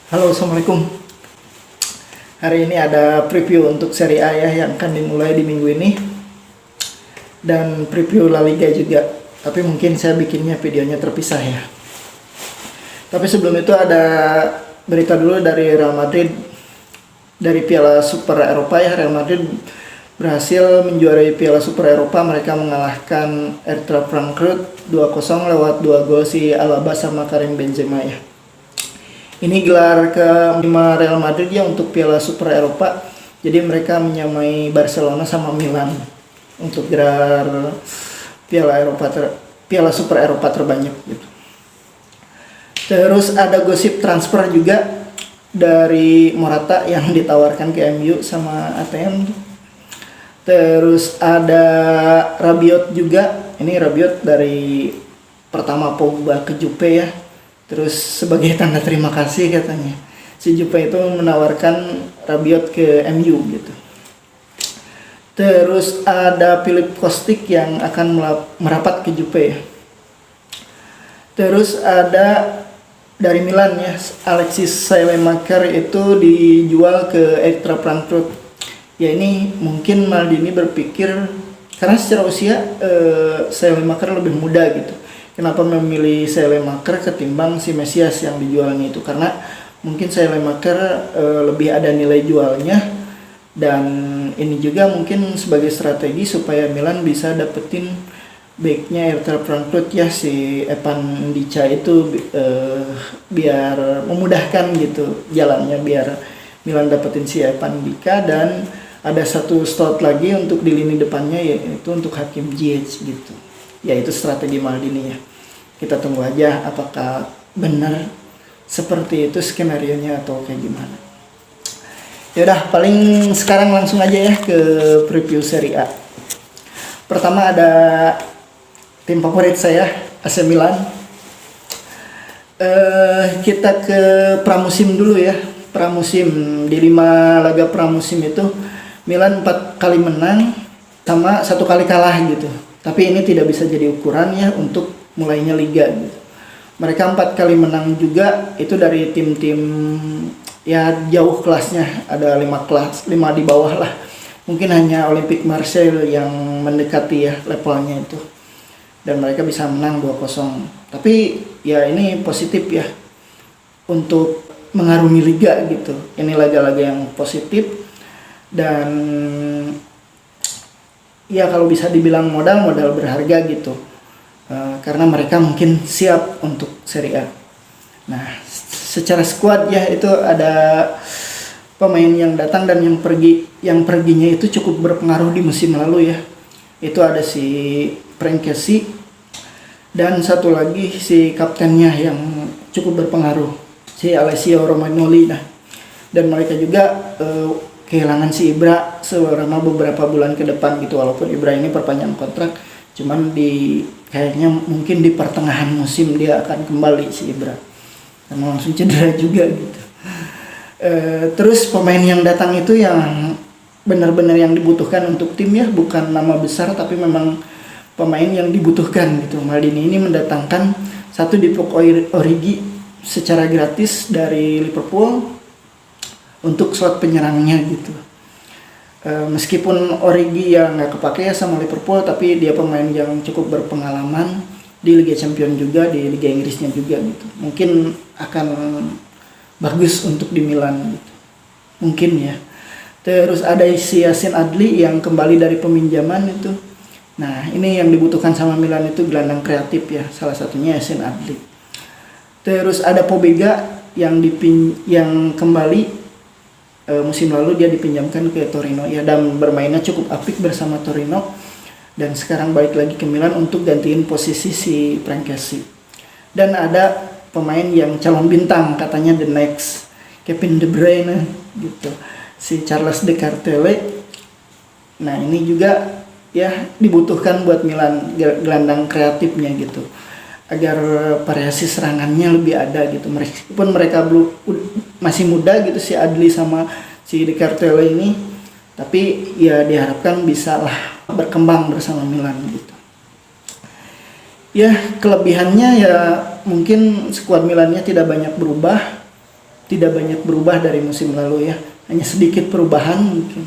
Halo, Assalamualaikum. Hari ini ada preview untuk Serie A ya yang akan dimulai di minggu ini. Dan preview La Liga juga. Tapi mungkin saya bikinnya videonya terpisah ya. Tapi sebelum itu ada berita dulu dari Real Madrid. Dari Piala Super Eropa ya, Real Madrid berhasil menjuarai Piala Super Eropa. Mereka mengalahkan Eintracht Frankfurt 2-0 lewat 2 gol si Alaba sama Karim Benzema ya. Ini gelar ke-5 Real Madrid ya untuk Piala Super Eropa. Jadi mereka menyamai Barcelona sama Milan untuk gelar Piala Super Eropa terbanyak gitu. Terus ada gosip transfer juga dari Morata yang ditawarkan ke MU sama ATM. Terus ada Rabiot juga. Ini Rabiot dari pertama Pogba ke Juve ya. Terus sebagai tanda terima kasih katanya si Juve itu menawarkan Rabiot ke MU gitu. Terus ada Filip Kostic yang akan merapat ke Juve ya. Terus ada dari Milan ya, Alexis Saelemaekers itu dijual ke Eintracht Frankfurt. Ya ini mungkin Maldini berpikir karena secara usia Saelemaekers lebih muda gitu. Kenapa memilih Saelemaekers ketimbang si Mesias yang dijualnya itu? Karena mungkin Saelemaekers lebih ada nilai jualnya, dan ini juga mungkin sebagai strategi supaya Milan bisa dapetin backnya Eintracht Frankfurt ya, si Evan Ndicka itu biar memudahkan gitu jalannya, biar Milan dapetin si Evan Ndicka. Dan ada satu slot lagi untuk di lini depannya, yaitu untuk Hakim Ziyech gitu. Ya itu strategi Maldini ya. Kita tunggu aja apakah benar seperti itu skenarionya atau kayak gimana. Ya udah, paling sekarang langsung aja ya ke preview Serie A. Pertama ada tim favorit saya, AC Milan. Kita ke pramusim dulu ya. Pramusim di 5 laga pramusim itu Milan 4 kali menang sama 1 kali kalah gitu. Tapi ini tidak bisa jadi ukuran ya untuk mulainya liga gitu. Mereka 4 kali menang juga itu dari tim-tim ya jauh kelasnya, ada 5 di bawah lah. Mungkin hanya Olympique Marseille yang mendekati ya levelnya itu. Dan mereka bisa menang 2-0. Tapi ya ini positif ya untuk mengarungi liga gitu. Ini laga-laga yang positif, dan ya kalau bisa dibilang modal berharga gitu, karena mereka mungkin siap untuk Serie A. Nah, secara skuad ya itu ada pemain yang datang dan yang pergi. Yang perginya itu cukup berpengaruh di musim lalu ya. Itu ada si Frank Kessie dan satu lagi si kaptennya yang cukup berpengaruh, si Alessio Romagnoli. Nah, dan mereka juga kehilangan si Ibra selama beberapa bulan ke depan gitu. Walaupun Ibra ini perpanjang kontrak, cuman kayaknya mungkin di pertengahan musim dia akan kembali si Ibra, karena langsung cedera juga gitu. Terus pemain yang datang itu yang benar-benar yang dibutuhkan untuk tim ya, bukan nama besar tapi memang pemain yang dibutuhkan gitu. Maldini ini mendatangkan satu Divock Origi secara gratis dari Liverpool untuk slot penyerangnya gitu. Meskipun Origi ya nggak kepake ya sama Liverpool, tapi dia pemain yang cukup berpengalaman di Liga Champions juga, di Liga Inggrisnya juga gitu. Mungkin akan bagus untuk di Milan gitu. Mungkin ya. Terus ada si Yacine Adli yang kembali dari peminjaman itu. Nah, ini yang dibutuhkan sama Milan itu gelandang kreatif ya, salah satunya Yacine Adli. Terus ada Pobega yang kembali. Musim lalu dia dipinjamkan ke Torino ya, dan bermainnya cukup apik bersama Torino, dan sekarang balik lagi ke Milan untuk gantiin posisi si Frank Kessie. Dan ada pemain yang calon bintang katanya the next Kevin De Bruyne gitu, si Charles De Ketelaere. Nah ini juga ya dibutuhkan buat Milan, gelandang kreatifnya gitu, agar variasi serangannya lebih ada gitu. Meskipun mereka masih muda gitu, si Adli sama si De Ketelaere ini, tapi ya diharapkan bisa lah berkembang bersama Milan gitu. Ya kelebihannya ya mungkin skuad Milannya tidak banyak berubah, tidak banyak berubah dari musim lalu ya, hanya sedikit perubahan mungkin.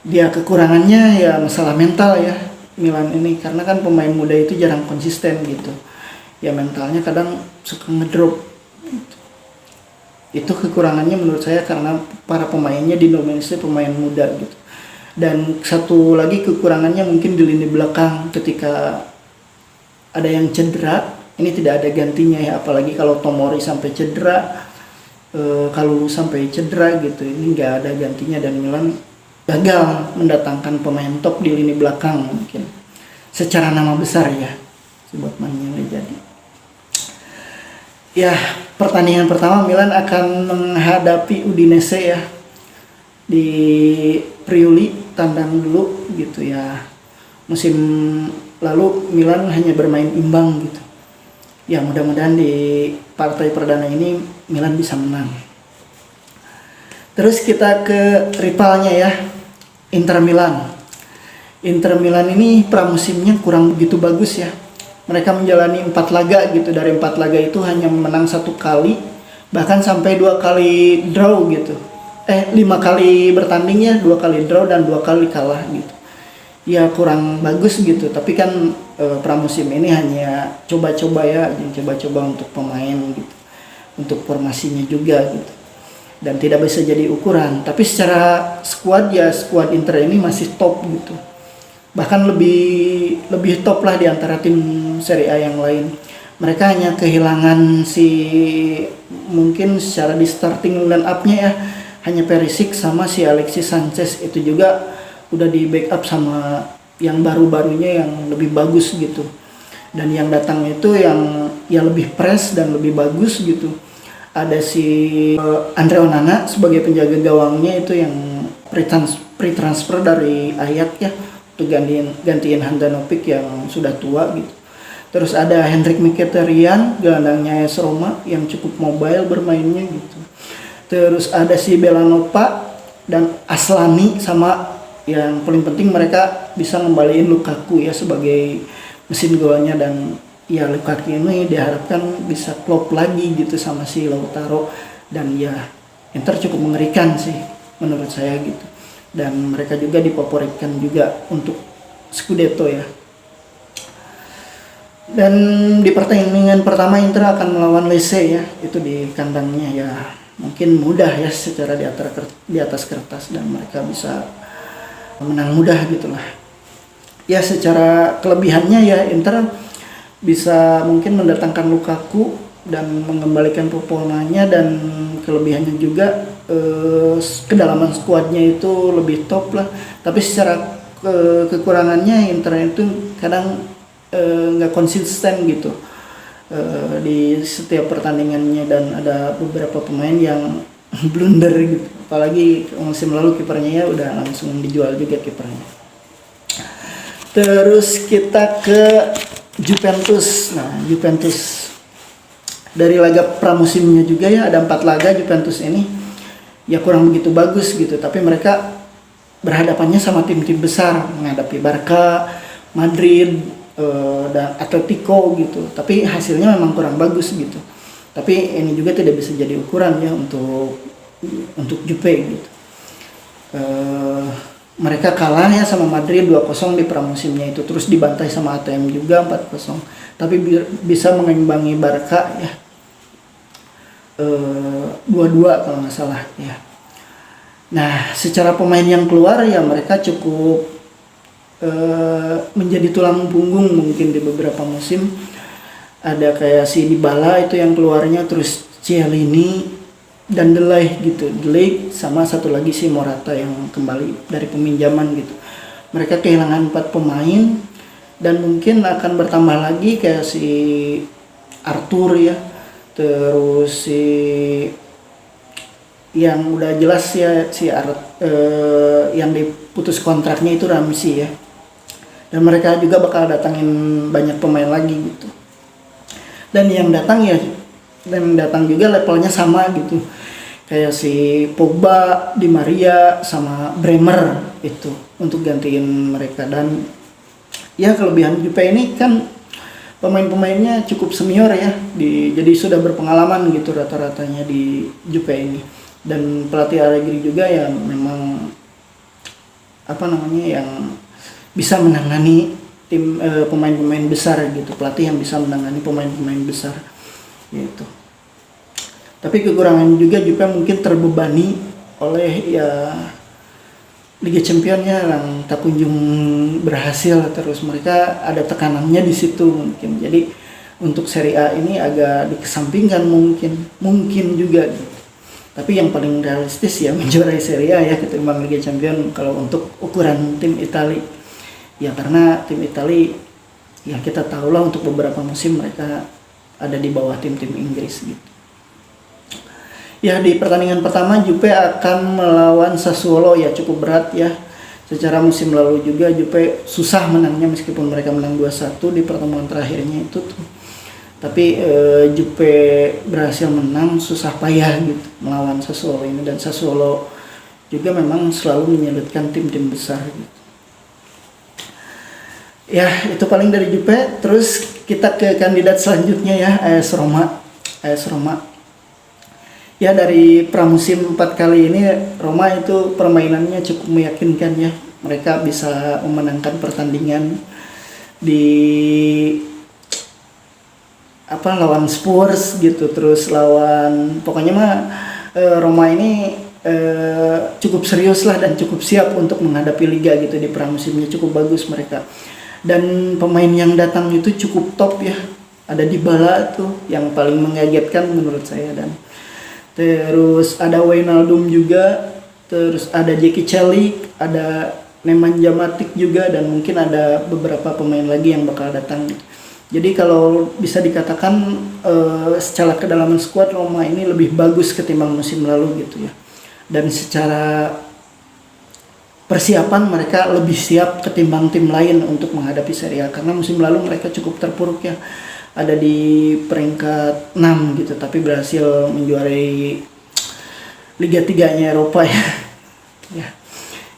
Dia kekurangannya ya masalah mental ya Milan ini, karena kan pemain muda itu jarang konsisten gitu ya, mentalnya kadang suka ngedrop gitu. Itu kekurangannya menurut saya, karena para pemainnya didominasi pemain muda gitu. Dan satu lagi kekurangannya mungkin di lini belakang, ketika ada yang cedera ini tidak ada gantinya ya, apalagi kalau Tomori sampai cedera, kalau sampai cedera gitu, ini nggak ada gantinya, dan Milan gagal mendatangkan pemain top di lini belakang mungkin secara nama besar ya, buat mainnya jadi. Ya, pertandingan pertama Milan akan menghadapi Udinese ya di Friuli, tandang dulu gitu ya. Musim lalu Milan hanya bermain imbang gitu. Ya mudah-mudahan di partai perdana ini Milan bisa menang. Terus kita ke rivalnya ya, Inter Milan. Inter Milan ini pramusimnya kurang begitu bagus ya. Mereka menjalani 4 laga gitu, dari 4 laga itu hanya menang 1 kali, bahkan sampai 2 kali draw gitu. 5 kali bertandingnya 2 kali draw dan 2 kali kalah gitu. Ya kurang bagus gitu, tapi kan pramusim ini hanya coba-coba ya, coba-coba untuk pemain gitu, untuk formasinya juga gitu, dan tidak bisa jadi ukuran. Tapi secara squad ya, squad Inter ini masih top gitu, bahkan lebih top lah di antara tim Serie A yang lain. Mereka hanya kehilangan mungkin secara di starting line up-nya ya, hanya Perisic sama si Alexis Sanchez, itu juga udah di backup sama yang baru-barunya yang lebih bagus gitu. Dan yang datang itu yang lebih press dan lebih bagus gitu. Ada si Andre Onana sebagai penjaga gawangnya, itu yang pre-transfer dari Ajax ya, untuk gantiin Handanovic yang sudah tua gitu. Terus ada Henrik Mkhitaryan, gelandangnya AS Roma, yang cukup mobile bermainnya gitu. Terus ada si Belanova dan Aslani, sama yang paling penting mereka bisa ngembaliin Lukaku ya sebagai mesin golnya. Dan ya Lukaku ini diharapkan bisa klop lagi gitu sama si Lautaro, dan ya Inter cukup mengerikan sih menurut saya gitu. Dan mereka juga dipopulerkan juga untuk Scudetto ya. Dan di pertandingan pertama Inter akan melawan Lecce ya, itu di kandangnya ya, mungkin mudah ya secara di atas kertas, dan mereka bisa menang mudah gitulah. Ya secara kelebihannya ya, Inter bisa mungkin mendatangkan Lukaku dan mengembalikan performanya, dan kelebihannya juga kedalaman skuadnya itu lebih top lah. Tapi secara kekurangannya Inter itu kadang nggak konsisten gitu di setiap pertandingannya, dan ada beberapa pemain yang blunder gitu. Apalagi musim lalu kipernya ya udah langsung dijual juga kipernya. Terus kita ke Juventus. Nah, Juventus dari laga pramusimnya juga ya, ada 4 laga Juventus ini ya kurang begitu bagus gitu, tapi mereka berhadapannya sama tim-tim besar, menghadapi Barca, Madrid, dan Atletico gitu, tapi hasilnya memang kurang bagus gitu. Tapi ini juga tidak bisa jadi ukuran ya untuk Juve gitu. Mereka kalah ya sama Madrid 2-0 di pramusimnya itu, terus dibantai sama ATM juga 4-0, tapi bisa mengimbangi Barca ya 2-2 kalau nggak salah ya. Nah, secara pemain yang keluar ya mereka cukup menjadi tulang punggung mungkin di beberapa musim. Ada kayak si Dybala itu yang keluarnya, terus Chiellini dan Delay gitu, Delay sama satu lagi si Morata yang kembali dari peminjaman gitu. Mereka kehilangan 4 pemain, dan mungkin akan bertambah lagi kayak si Arthur ya, terus si yang udah jelas ya yang diputus kontraknya itu Ramsey ya. Dan mereka juga bakal datangin banyak pemain lagi gitu. Dan yang datang juga levelnya sama gitu. Kayak si Pogba, Di Maria, sama Bremer itu untuk gantiin mereka. Dan ya kelebihan Juve ini kan pemain-pemainnya cukup senior ya, jadi sudah berpengalaman gitu rata-ratanya di Jupe ini. Dan pelatih Allegri juga ya memang yang bisa menangani tim pemain-pemain besar gitu, pelatih yang bisa menangani pemain-pemain besar gitu. Tapi kekurangan juga Jupe mungkin terbebani oleh ya Liga Championnya yang tak kunjung berhasil, terus mereka ada tekanannya di situ mungkin. Jadi untuk Serie A ini agak dikesampingkan mungkin juga gitu. Tapi yang paling realistis ya menjuarai Serie A ya ketimbang Liga Champion kalau untuk ukuran tim Italia. Ya karena tim Italia ya kita tahulah untuk beberapa musim mereka ada di bawah tim-tim Inggris gitu. Ya di pertandingan pertama Jupe akan melawan Sassuolo, ya cukup berat ya. Secara musim lalu juga Jupe susah menangnya meskipun mereka menang 2-1 di pertemuan terakhirnya itu tuh. Tapi Jupe berhasil menang susah payah gitu melawan Sassuolo ini, dan Sassuolo juga memang selalu menyulitkan tim-tim besar gitu. Ya itu paling dari Jupe. Terus kita ke kandidat selanjutnya ya, AS Roma. Ya dari pramusim 4 kali ini Roma itu permainannya cukup meyakinkan ya. Mereka bisa memenangkan pertandingan di lawan Spurs gitu, terus lawan pokoknya mah Roma ini cukup serius lah dan cukup siap untuk menghadapi liga gitu. Di pramusimnya cukup bagus mereka. Dan pemain yang datang itu cukup top ya. Ada Dybala tuh yang paling mengagetkan menurut saya, dan terus ada Wijnaldum juga, terus ada Jackie Celik, ada Nemanja Matic juga, dan mungkin ada beberapa pemain lagi yang bakal datang. Jadi kalau bisa dikatakan secara kedalaman skuad Roma ini lebih bagus ketimbang musim lalu gitu ya. Dan secara persiapan mereka lebih siap ketimbang tim lain untuk menghadapi Serie A, karena musim lalu mereka cukup terpuruk ya. Ada di peringkat 6 gitu, tapi berhasil menjuarai Liga 3-nya Eropa ya.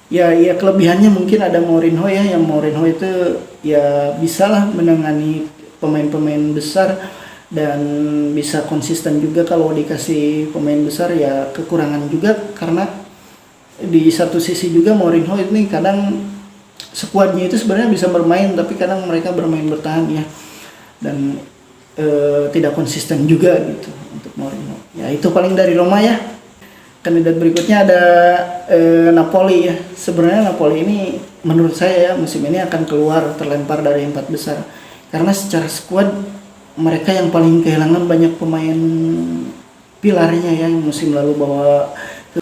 Ya kelebihannya mungkin ada Mourinho ya, yang Mourinho itu ya bisalah menangani pemain-pemain besar dan bisa konsisten juga kalau dikasih pemain besar. Ya kekurangan juga karena di satu sisi juga Mourinho ini kadang skuadnya itu sebenarnya bisa bermain, tapi kadang mereka bermain bertahan ya, dan tidak konsisten juga gitu untuk Mourinho. Ya itu paling dari Roma ya. Kandidat berikutnya ada Napoli ya. Sebenarnya Napoli ini menurut saya ya musim ini akan keluar terlempar dari 4 besar, karena secara skuad mereka yang paling kehilangan banyak pemain pilarnya ya. Yang musim lalu bawa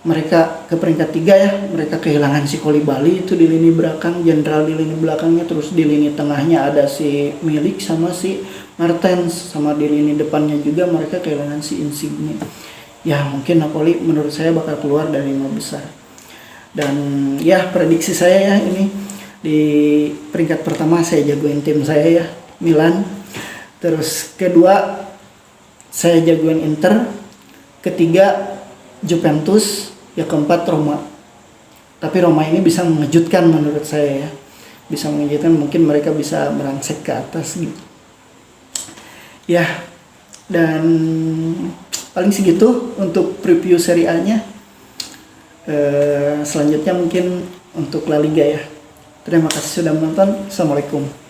mereka ke peringkat 3 ya, mereka kehilangan si Koulibaly itu di lini belakang, Jenderal di lini belakangnya, terus di lini tengahnya ada si Milik sama si Mertens, sama di lini depannya juga mereka kehilangan si Insigne. Ya mungkin Napoli menurut saya bakal keluar dari 5 besar. Dan ya prediksi saya ya, ini di peringkat pertama saya jagoin tim saya ya, Milan. Terus kedua saya jagoin Inter, ketiga Juventus, ya keempat Roma. Tapi Roma ini bisa mengejutkan menurut saya ya. Bisa mengejutkan, mungkin mereka bisa merangsek ke atas gitu. Ya, dan paling segitu untuk preview Serie A-nya. Selanjutnya mungkin untuk La Liga ya. Terima kasih sudah menonton. Assalamualaikum.